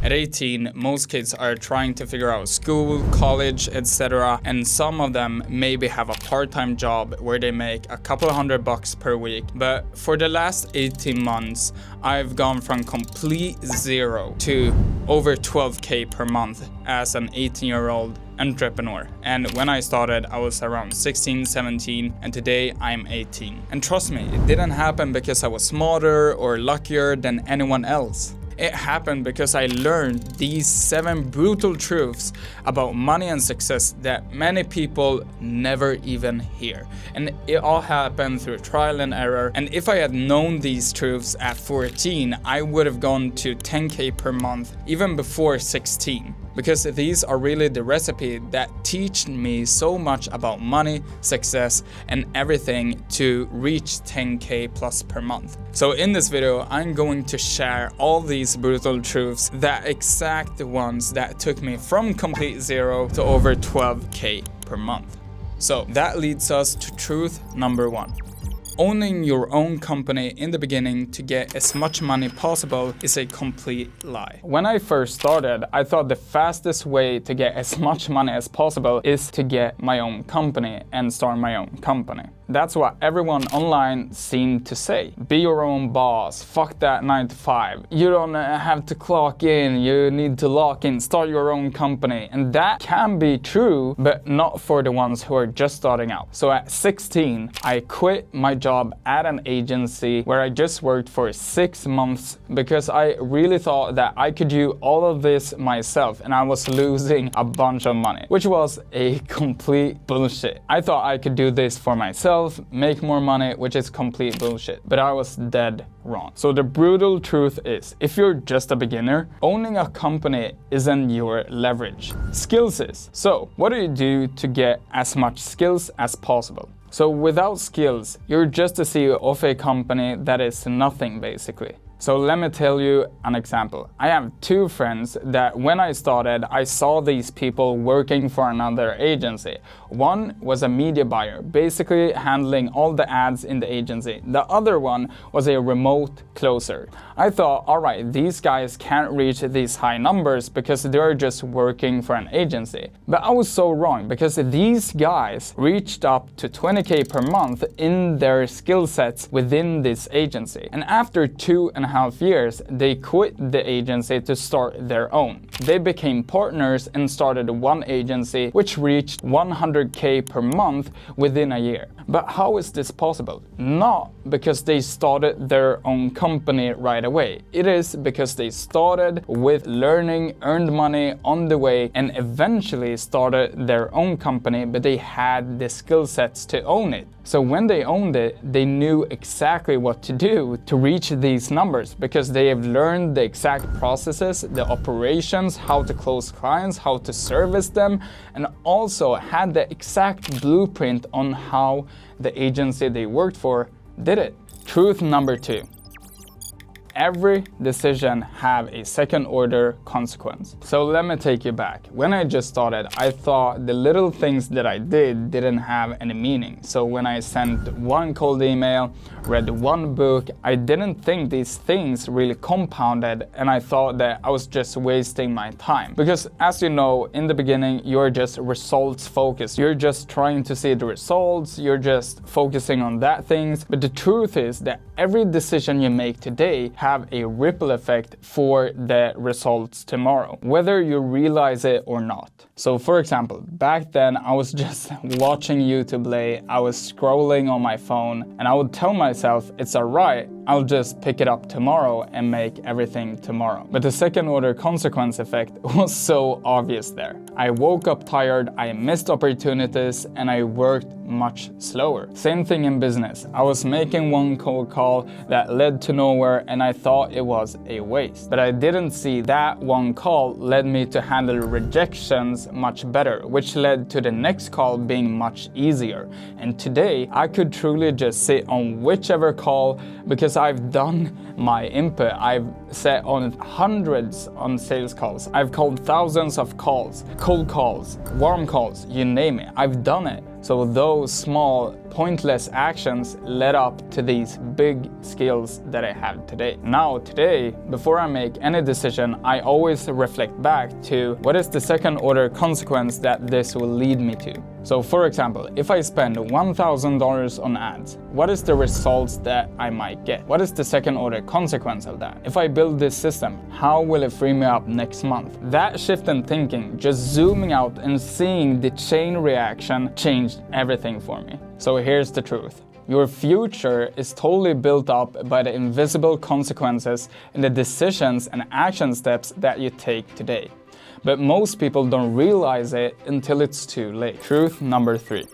At 18, most kids are trying to figure out school, college, etc. And some of them maybe have a part-time job where they make a couple of $100 per week. But for the last 18 months, I've gone from complete zero to over 12K per month as an 18-year-old entrepreneur. And when I started, I was around 16, 17, and today I'm 18. And trust me, it didn't happen because I was smarter or luckier than anyone else. It happened because I learned these 7 brutal truths about money and success that many people never even hear. And it all happened through trial and error. And if I had known these truths at 14, I would have gone to 10K per month even before 16. Because these are really the recipe that teach me so much about money, success, and everything to reach 10K plus per month. So in this video, I'm going to share all these brutal truths, the exact ones that took me from complete zero to over 12K per month. So that leads us to truth number 1. Owning your own company in the beginning to get as much money possible is a complete lie. When I first started, I thought the fastest way to get as much money as possible is to get my own company and start my own company. That's what everyone online seemed to say. Be your own boss, fuck that 9 to 5. You don't have to clock in, you need to lock in, start your own company. And that can be true, but not for the ones who are just starting out. So at 16, I quit my job at an agency where I just worked for 6 months because I really thought that I could do all of this myself and I was losing a bunch of money, which was a complete bullshit. I thought I could do this for myself, make more money, which is complete bullshit. But I was dead wrong. So the brutal truth is, if you're just a beginner, owning a company isn't your leverage. Skills is. So what do you do to get as much skills as possible? So without skills, you're just a CEO of a company that is nothing basically. So let me tell you an example. I have 2 friends that when I started, I saw these people working for another agency. One was a media buyer, basically handling all the ads in the agency. The other one was a remote closer. I thought, all right, these guys can't reach these high numbers because they're just working for an agency. But I was so wrong because these guys reached up to 20K per month in their skill sets within this agency. And after 2.5 years, they quit the agency to start their own. They became partners and started one agency which reached 100K per month within a year. But how is this possible? Not because they started their own company right away. It is because they started with learning, earned money on the way, and eventually started their own company, but they had the skill sets to own it. So when they owned it, they knew exactly what to do to reach these numbers because they have learned the exact processes, the operations, how to close clients, how to service them, and also had the exact blueprint on how the agency they worked for did it. Truth number 2. Every decision have a second order consequence. So let me take you back. When I just started, I thought the little things that I did didn't have any meaning. So when I sent one cold email, read one book, I didn't think these things really compounded, and I thought that I was just wasting my time. Because as you know, in the beginning, you're just results focused. You're just trying to see the results, you're just focusing on that things. But the truth is that every decision you make today have a ripple effect for the results tomorrow, whether you realize it or not. So for example, back then I was just watching YouTube late, I was scrolling on my phone, and I would tell myself, it's alright, I'll just pick it up tomorrow and make everything tomorrow. But the second order consequence effect was so obvious there. I woke up tired, I missed opportunities, and I worked much slower. Same thing in business. I was making one cold call that led to nowhere and I thought it was a waste. But I didn't see that one call led me to handle rejections much better, which led to the next call being much easier. And today I could truly just sit on whichever call because I've done my input. I've sat on hundreds on sales calls. I've called thousands of calls, cold calls, warm calls, you name it. I've done it. So those small, pointless actions led up to these big skills that I have today. Now, today, before I make any decision, I always reflect back to what is the second order consequence that this will lead me to. So for example, if I spend $1,000 on ads, what is the results that I might get? What is the second order consequence of that? If I build this system, how will it free me up next month? That shift in thinking, just zooming out and seeing the chain reaction, changed everything for me. So here's the truth. Your future is totally built up by the invisible consequences in the decisions and action steps that you take today. But most people don't realize it until it's too late. Truth number 3.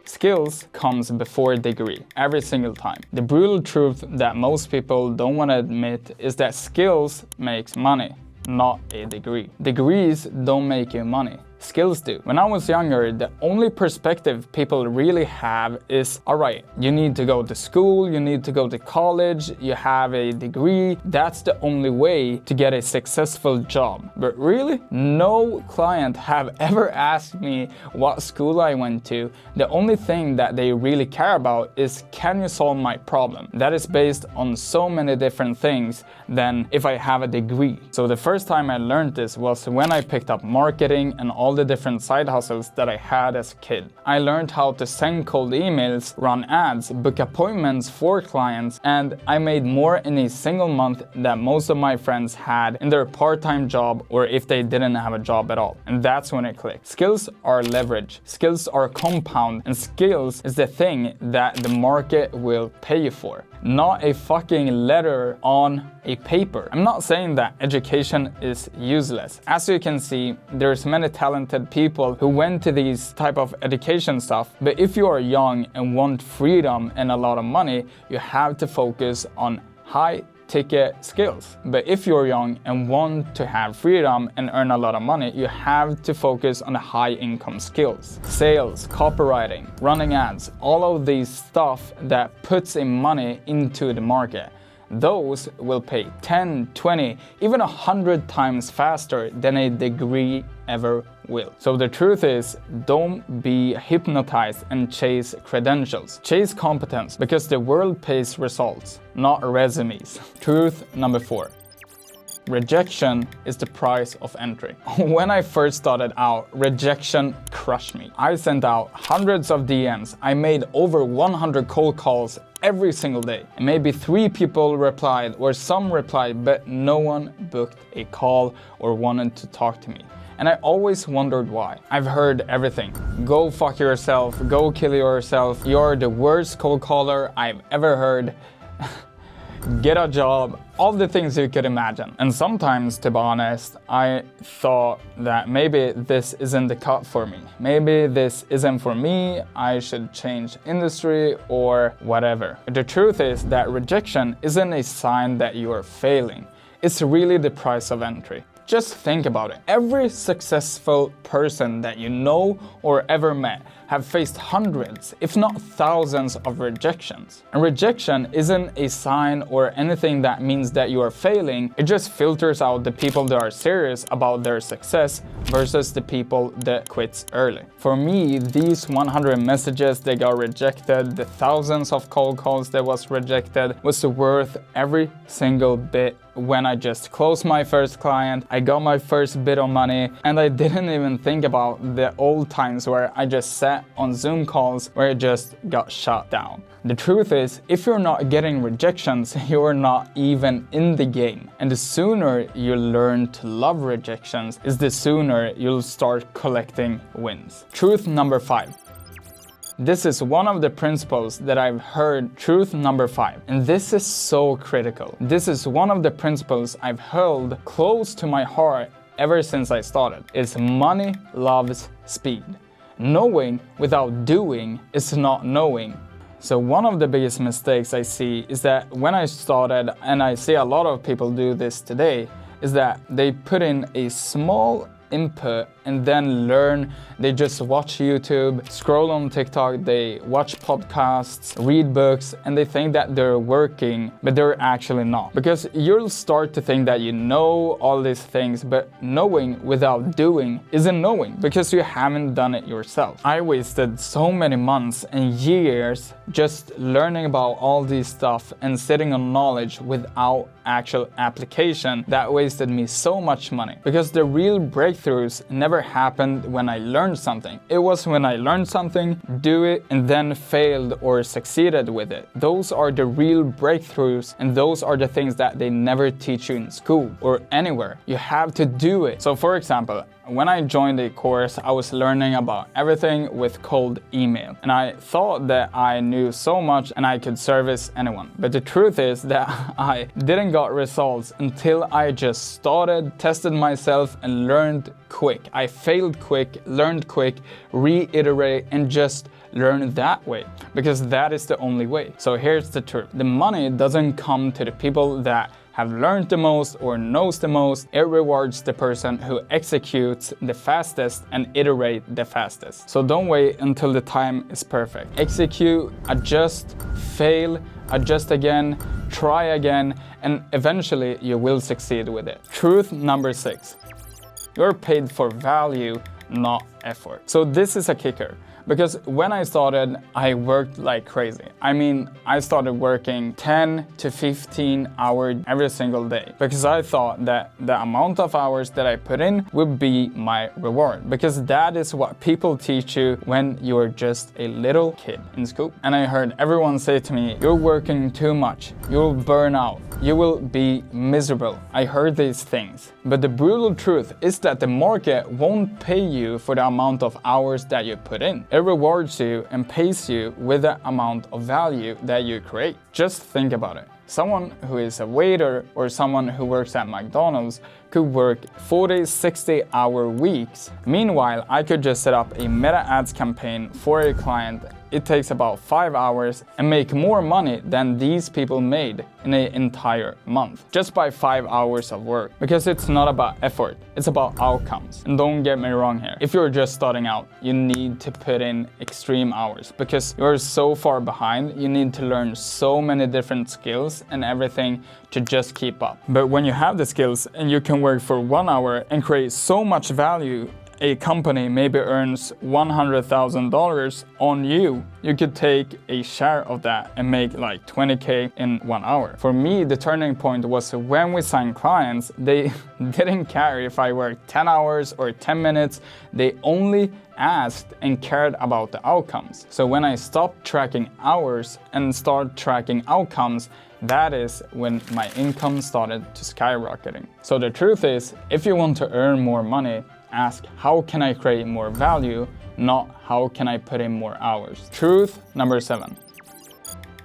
Skills comes before degree, every single time. The brutal truth that most people don't want to admit is that skills makes money, not a degree. Degrees don't make you money. Skills do. When I was younger, the only perspective people really have is, alright, you need to go to school, you need to go to college, you have a degree, that's the only way to get a successful job. But really, no client have ever asked me what school I went to. The only thing that they really care about is, can you solve my problem? That is based on so many different things than if I have a degree. So the first time I learned this was when I picked up marketing and all the different side hustles that I had as a kid. I learned how to send cold emails, run ads, book appointments for clients, and I made more in a single month than most of my friends had in their part-time job or if they didn't have a job at all. And that's when it clicked. Skills are leverage, skills are compound, and skills is the thing that the market will pay you for, not a fucking letter on a paper. I'm not saying that education is useless. As you can see, there's many talented people who went to these type of education stuff, but if you are young and want freedom and a lot of money, you have to focus on high ticket skills. But if you're young and want to have freedom and earn a lot of money, you have to focus on the high income skills. Sales, copywriting, running ads, all of these stuff that puts in money into the market. Those will pay 10, 20, even 100 times faster than a degree ever will. So the truth is, don't be hypnotized and chase credentials. Chase competence, because the world pays results, not resumes. Truth number 4. Rejection is the price of entry. When I first started out, rejection crushed me. I sent out hundreds of DMs. I made over 100 cold calls every single day. And maybe 3 people replied or some replied, but no one booked a call or wanted to talk to me. And I always wondered why. I've heard everything. Go fuck yourself, go kill yourself, you're the worst cold caller I've ever heard. Get a job, all the things you could imagine. And sometimes, to be honest, I thought that maybe this isn't the cut for me. Maybe this isn't for me, I should change industry or whatever. The truth is that rejection isn't a sign that you are failing. It's really the price of entry. Just think about it. Every successful person that you know or ever met have faced hundreds, if not thousands of rejections. And rejection isn't a sign or anything that means that you are failing. It just filters out the people that are serious about their success versus the people that quits early. For me, these 100 messages that got rejected, the thousands of cold calls that was rejected, was worth every single bit. When I just closed my first client, I got my first bit of money, and I didn't even think about the old times where I just sat on Zoom calls where it just got shut down. The truth is, if you're not getting rejections, you're not even in the game. And the sooner you learn to love rejections is the sooner you'll start collecting wins. Truth number 5. This is one of the principles that I've heard, truth number 5. And this is so critical. This is one of the principles I've held close to my heart ever since I started. It's money loves speed. Knowing without doing is not knowing. So one of the biggest mistakes I see is that when I started, and I see a lot of people do this today, is that they put in a small input and then learn. They just watch YouTube, scroll on TikTok, they watch podcasts, read books, and they think that they're working, but they're actually not. Because you'll start to think that you know all these things, but knowing without doing isn't knowing, because you haven't done it yourself. I wasted so many months and years just learning about all these stuff and sitting on knowledge without actual application. That wasted me so much money, because the real breakthroughs never happened when I learned something. It was when I learned something, do it, and then failed or succeeded with it. Those are the real breakthroughs, and those are the things that they never teach you in school or anywhere. You have to do it. So for example, when I joined a course, I was learning about everything with cold email. And I thought that I knew so much and I could service anyone. But the truth is that I didn't got results until I just started, tested myself, and learned quick. I failed quick, learned quick, reiterate, and just learn that way, because that is the only way. So here's the truth. The money doesn't come to the people that have learned the most or knows the most. It rewards the person who executes the fastest and iterate the fastest. So don't wait until the time is perfect. Execute, adjust, fail, adjust again, try again, and eventually you will succeed with it. Truth number 6. You're paid for value, not effort. So this is a kicker. Because when I started, I worked like crazy. I mean, I started working 10 to 15 hours every single day, because I thought that the amount of hours that I put in would be my reward, because that is what people teach you when you're just a little kid in school. And I heard everyone say to me, you're working too much, you'll burn out, you will be miserable. I heard these things. But the brutal truth is that the market won't pay you for the amount of hours that you put in. It rewards you and pays you with the amount of value that you create. Just think about it. Someone who is a waiter or someone who works at McDonald's could work 40, 60-hour weeks. Meanwhile, I could just set up a meta ads campaign for a client. It takes about 5 hours and make more money than these people made in an entire month, just by 5 hours of work. Because it's not about effort, it's about outcomes. And don't get me wrong here, if you're just starting out, you need to put in extreme hours, because you're so far behind. You need to learn so many different skills and everything to just keep up. But when you have the skills and you can work for 1 hour and create so much value, a company maybe earns $100,000 on you. You could take a share of that and make like 20K in 1 hour. For me, the turning point was when we signed clients, they didn't care if I worked 10 hours or 10 minutes. They only asked and cared about the outcomes. So when I stopped tracking hours and started tracking outcomes, that is when my income started to skyrocketing. So the truth is, if you want to earn more money, ask how can I create more value, not how can I put in more hours. Truth number 7.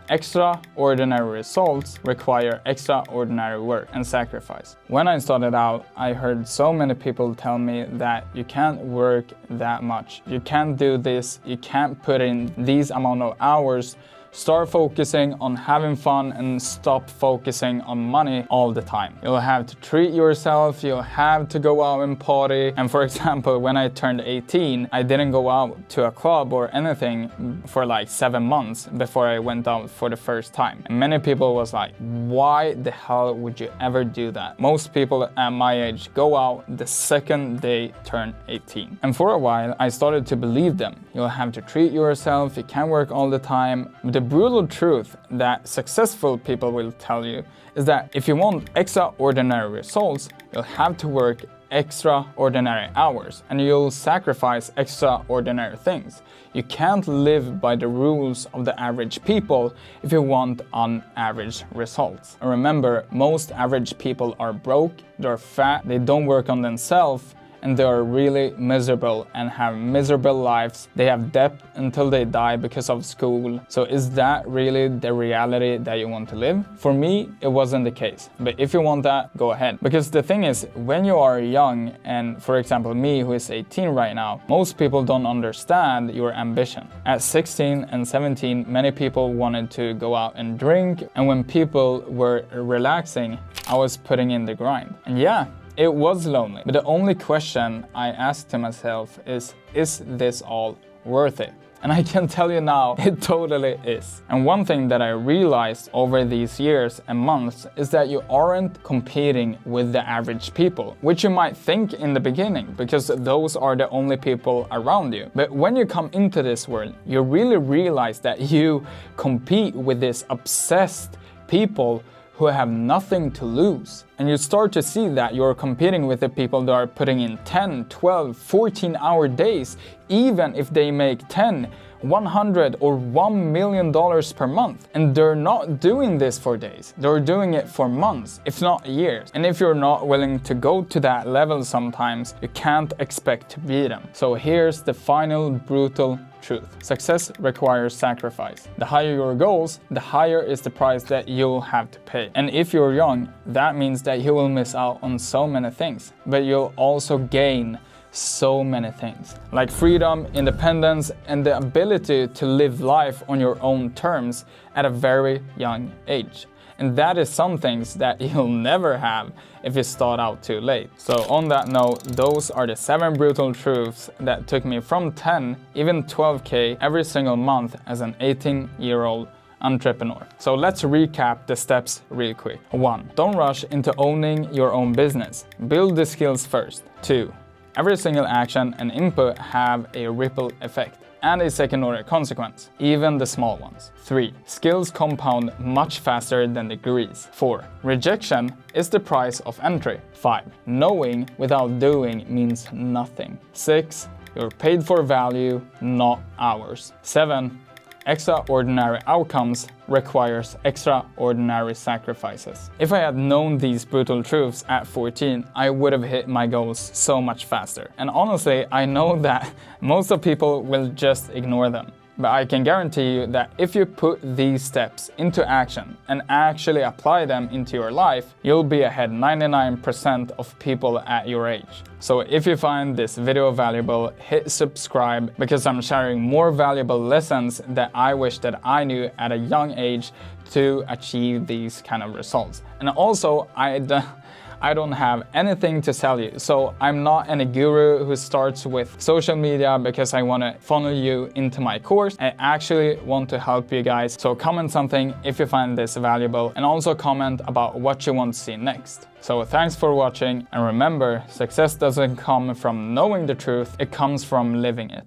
Extraordinary results require extraordinary work and sacrifice. When I started out, I heard so many people tell me that you can't work that much. You can't do this, you can't put in these amount of hours. Start focusing on having fun and stop focusing on money all the time. You'll have to treat yourself, you'll have to go out and party. And for example, when I turned 18, I didn't go out to a club or anything for like 7 months before I went out for the first time. And many people was like, why the hell would you ever do that? Most people at my age go out the second they turn 18. And for a while, I started to believe them. You'll have to treat yourself, you can't work all the time. The brutal truth that successful people will tell you is that if you want extraordinary results, you'll have to work extraordinary hours and you'll sacrifice extraordinary things. You can't live by the rules of the average people if you want unaverage results. And remember, most average people are broke, they're fat, they don't work on themselves, and they are really miserable and have miserable lives. They have debt until they die because of school. So is that really the reality that you want to live? For me, it wasn't the case. But if you want that, go ahead. Because the thing is, when you are young, and for example me who is 18 right now, most people don't understand your ambition. At 16 and 17, many people wanted to go out and drink. And when people were relaxing, I was putting in the grind. And yeah, It was lonely, but the only question I asked to myself is this all worth it? And I can tell you now, it totally is. And one thing that I realized over these years and months is that you aren't competing with the average people, which you might think in the beginning, because those are the only people around you. But when you come into this world, you really realize that you compete with these obsessed people who have nothing to lose. And you start to see that you're competing with the people that are putting in 10, 12, 14-hour days, even if they make 10, 100 or $1 million per month. And they're not doing this for days. They're doing it for months, if not years. And if you're not willing to go to that level sometimes, you can't expect to beat them. So here's the final brutal truth. Success requires sacrifice. The higher your goals, the higher is the price that you'll have to pay. And if you're young, that means that you will miss out on so many things, but you'll also gain so many things, like freedom, independence, and the ability to live life on your own terms at a very young age. And that is some things that you'll never have if you start out too late. So on that note, those are the 7 brutal truths that took me from 10, even 12K every single month as an 18-year-old entrepreneur. So let's recap the steps real quick. 1. Don't rush into owning your own business. Build the skills first. 2. Every single action and input have a ripple effect and a second-order consequence, even the small ones. 3. Skills compound much faster than degrees. 4. Rejection is the price of entry. 5. Knowing without doing means nothing. 6. You're paid for value, not hours. 7. Extraordinary outcomes requires extraordinary sacrifices. If I had known these brutal truths at 14, I would have hit my goals so much faster. And honestly, I know that most of people will just ignore them. But I can guarantee you that if you put these steps into action and actually apply them into your life, you'll be ahead 99% of people at your age. So if you find this video valuable, hit subscribe, because I'm sharing more valuable lessons that I wish that I knew at a young age to achieve these kind of results. And also, I don't have anything to sell you. So I'm not any guru who starts with social media because I want to funnel you into my course. I actually want to help you guys. So comment something if you find this valuable, and also comment about what you want to see next. So thanks for watching, and remember, success doesn't come from knowing the truth, it comes from living it.